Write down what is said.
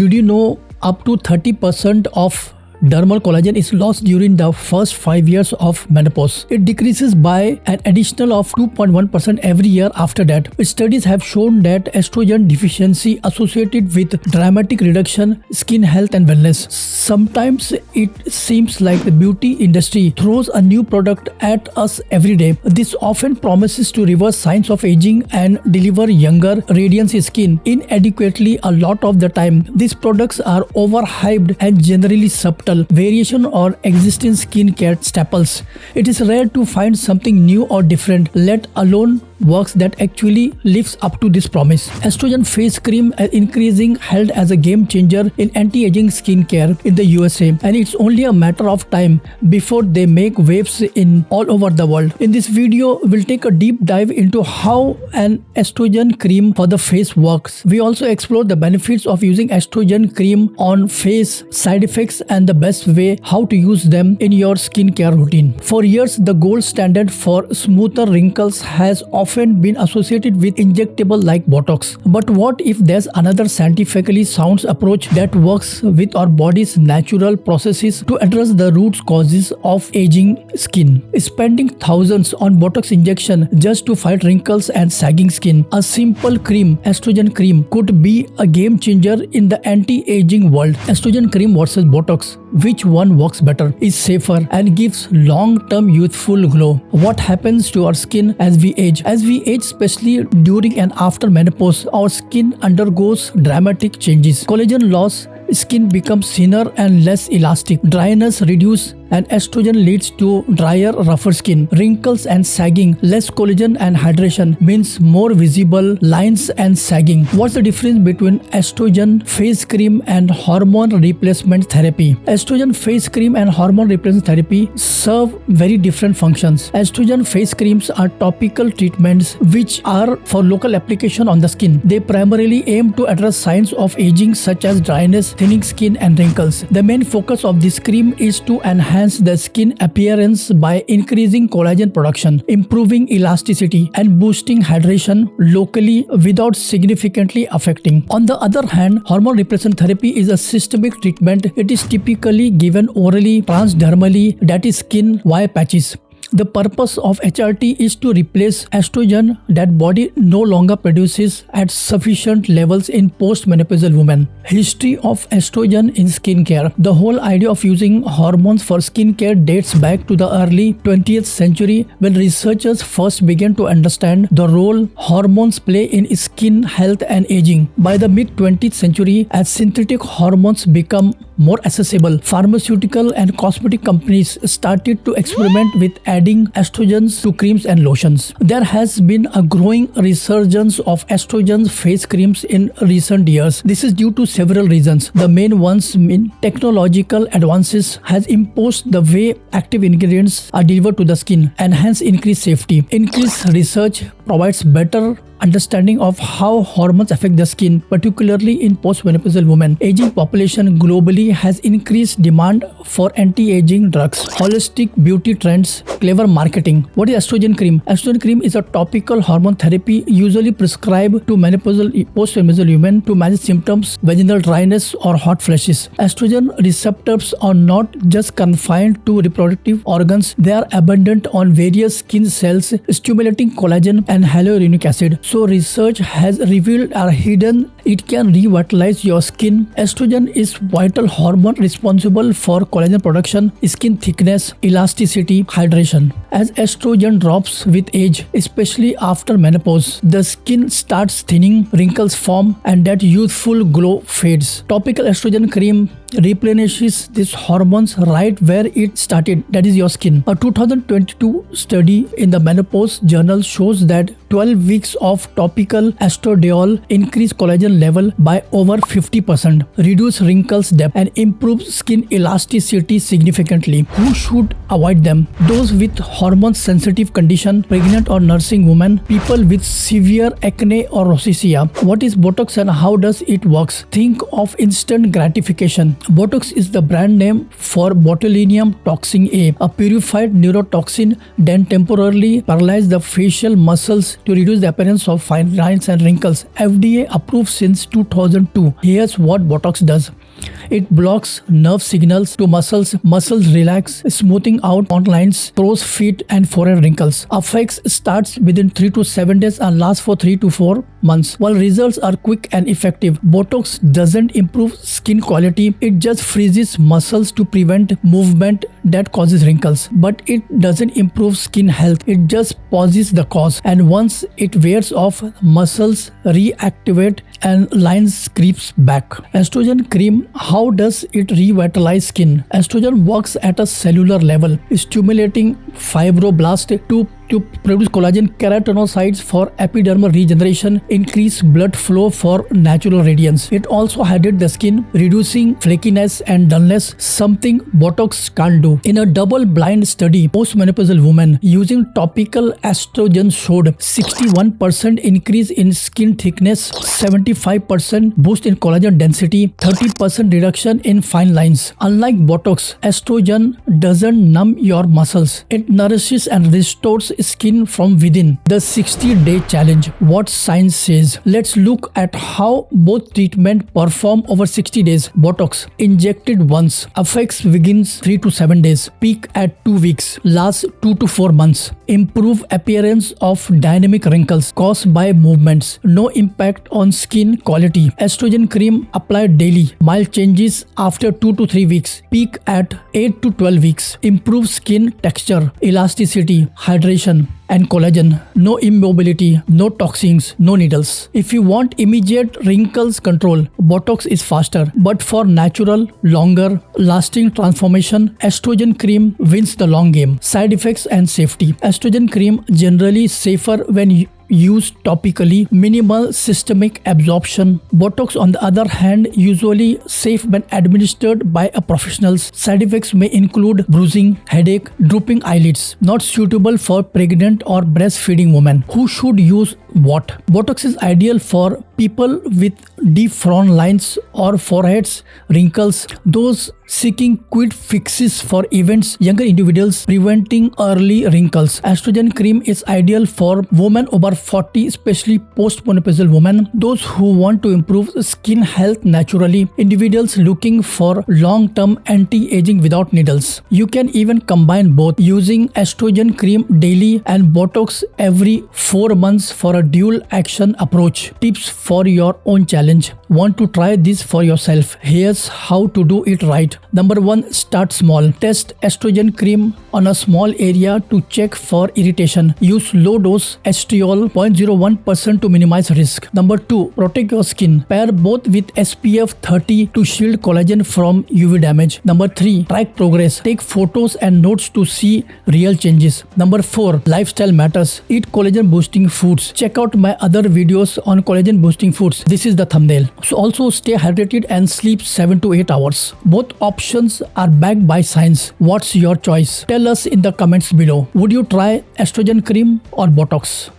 Did you know up to 30% of dermal collagen is lost during the first 5 years of menopause? It decreases by an additional of 2.1% every year after that. Studies have shown that estrogen deficiency associated with dramatic reduction skin health and wellness. Sometimes it seems like the beauty industry throws a new product at us every day. This often promises to reverse signs of aging and deliver younger, radiant skin inadequately a lot of the time. These products are overhyped and generally subtle variation or existing skincare staples. It is rare to find something new or different, let alone works that actually lives up to this promise. Estrogen face cream is increasing held as a game changer in anti-aging skincare in the USA, and it's only a matter of time before they make waves in all over the world. In this video, we'll take a deep dive into how an estrogen cream for the face works. We also explore the benefits of using estrogen cream on face, side effects, and the best way how to use them in your skincare routine. For years, the gold standard for smoother wrinkles has often been associated with injectable like Botox. But what if there's another scientifically sound approach that works with our body's natural processes to address the root causes of aging skin? Spending thousands on Botox injection just to fight wrinkles and sagging skin, a simple cream, estrogen cream, could be a game changer in the anti-aging world. Estrogen cream versus Botox. Which one works better, is safer, and gives long-term youthful glow? What happens to our skin as we age? As we age, especially during and after menopause, our skin undergoes dramatic changes. Collagen loss, skin becomes thinner and less elastic. Dryness reduces and estrogen leads to drier, rougher skin. Wrinkles and sagging, less collagen and hydration means more visible lines and sagging. What's the difference between estrogen face cream and hormone replacement therapy? Estrogen face cream and hormone replacement therapy serve very different functions. Estrogen face creams are topical treatments which are for local application on the skin. They primarily aim to address signs of aging such as dryness, thinning skin, and wrinkles. The main focus of this cream is to enhance the skin appearance by increasing collagen production, improving elasticity, and boosting hydration locally without significantly affecting. On the other hand, hormone replacement therapy is a systemic treatment. It is typically given orally, transdermally, that is skin via patches. The purpose of HRT is to replace estrogen that body no longer produces at sufficient levels in postmenopausal women. History of estrogen in skincare. The whole idea of using hormones for skincare dates back to the early 20th century when researchers first began to understand the role hormones play in skin health and aging. By the mid-20th century, as synthetic hormones become more accessible, pharmaceutical and cosmetic companies started to experiment with adding estrogens to creams and lotions. There has been a growing resurgence of estrogen face creams in recent years. This is due to several reasons. The main ones mean technological advances has imposed the way active ingredients are delivered to the skin and hence increased safety. Increased research provides better understanding of how hormones affect the skin, particularly in postmenopausal women. Aging population globally has increased demand for anti-aging drugs, holistic beauty trends, clever marketing. What is estrogen cream? Estrogen cream is a topical hormone therapy usually prescribed to postmenopausal women to manage symptoms, vaginal dryness or hot flashes. Estrogen receptors are not just confined to reproductive organs, they are abundant on various skin cells, stimulating collagen and hyaluronic acid. So research has revealed are hidden. It can revitalize your skin. Estrogen is vital hormone responsible for collagen production, skin thickness, elasticity, hydration. As estrogen drops with age, especially after menopause, the skin starts thinning, wrinkles form, and that youthful glow fades. Topical estrogen cream replenishes these hormones right where it started, that is your skin. A 2022 study in the Menopause Journal shows that 12 weeks of topical estradiol increase collagen level by over 50%, reduce wrinkles depth, and improve skin elasticity significantly. Who should avoid them? Those with hormone-sensitive condition, pregnant or nursing women, people with severe acne or rosacea. What is Botox and how does it work? Think of instant gratification. Botox is the brand name for botulinum toxin A, a purified neurotoxin that temporarily paralyzes the facial muscles to reduce the appearance of fine lines and wrinkles. FDA approved since 2002. Here's what Botox does. It blocks nerve signals to muscles. Muscles relax, smoothing out frown lines, crow's feet, and forehead wrinkles. Effects starts within 3 to 7 days and lasts for 3 to 4 months. While results are quick and effective, Botox doesn't improve skin quality. It just freezes muscles to prevent movement that causes wrinkles. But it doesn't improve skin health. It just pauses the cause. And once it wears off, muscles reactivate and lines creeps back. Estrogen cream. How does it revitalize skin? Estrogen works at a cellular level, stimulating fibroblast to produce collagen, keratinocytes for epidermal regeneration, increase blood flow for natural radiance. It also hydrates the skin, reducing flakiness and dullness, something Botox can't do. In a double-blind study, postmenopausal women using topical estrogen showed 61% increase in skin thickness, 75% boost in collagen density, 30% reduction in fine lines. Unlike Botox, estrogen doesn't numb your muscles. It nourishes and restores skin from within. The 60-day challenge. What science says. Let's look at how both treatment perform over 60 days. Botox injected once. Effects begins 3 to 7 days. Peak at 2 weeks. Lasts 2 to 4 months. Improve appearance of dynamic wrinkles caused by movements. No impact on skin quality. Estrogen cream applied daily. Mild changes after 2 to 3 weeks. Peak at 8 to 12 weeks. Improve skin texture, elasticity, hydration, and collagen. No immobility, no toxins, no needles. If you want immediate wrinkles control, Botox is faster. But for natural, longer, lasting transformation, estrogen cream wins the long game. Side effects and safety. Estrogen cream generally safer when used topically, minimal systemic absorption. Botox, on the other hand, usually safe when administered by a professional. Side effects may include bruising, headache, drooping eyelids. Not suitable for pregnant or breastfeeding women. Who should use what? Botox is ideal for people with deep frown lines or foreheads, wrinkles, those seeking quick fixes for events, younger individuals, preventing early wrinkles. Estrogen cream is ideal for women over 40, especially postmenopausal women, those who want to improve skin health naturally, individuals looking for long-term anti-aging without needles. You can even combine both, using estrogen cream daily and Botox every 4 months for a dual action approach. Tips for your own challenge. Want to try this for yourself? Here's how to do it right. Number 1. Start small. Test estrogen cream on a small area to check for irritation. Use low dose estriol 0.01% to minimize risk. Number 2. Protect your skin. Pair both with SPF 30 to shield collagen from UV damage. Number 3. Track progress. Take photos and notes to see real changes. Number 4. Lifestyle matters. Eat collagen boosting foods. Check out my other videos on collagen boosting foods. This is the thumbnail. So also stay hydrated and sleep 7 to 8 hours. Both options are backed by science. What's your choice? Tell us in the comments below. Would you try estrogen cream or Botox?